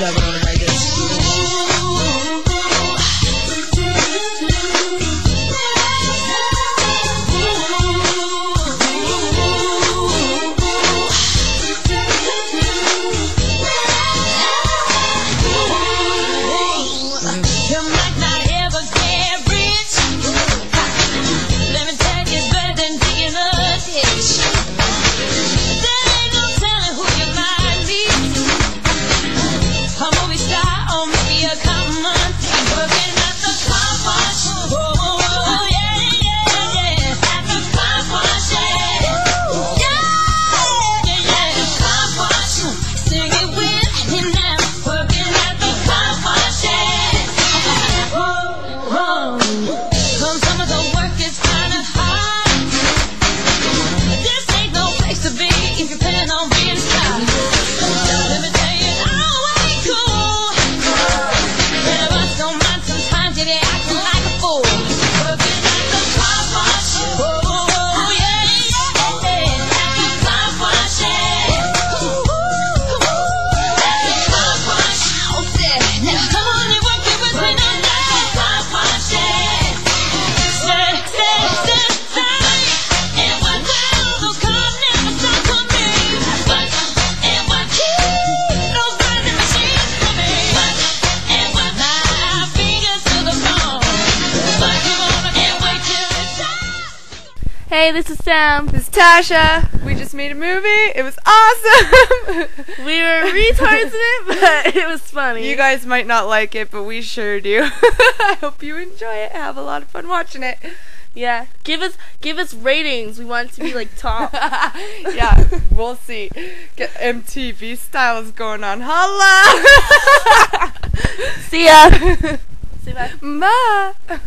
love it on it like this. Hey, this is Sam. This is Tasha. We just made a movie. It was awesome. We were retards in it, but it was funny. You guys might not like it, but we sure do. I hope you enjoy it. Have a lot of fun watching it. Yeah. Give us ratings. We want it to be like top. Yeah, we'll see. Get MTV styles going on. Holla! See ya. See ya. Bye.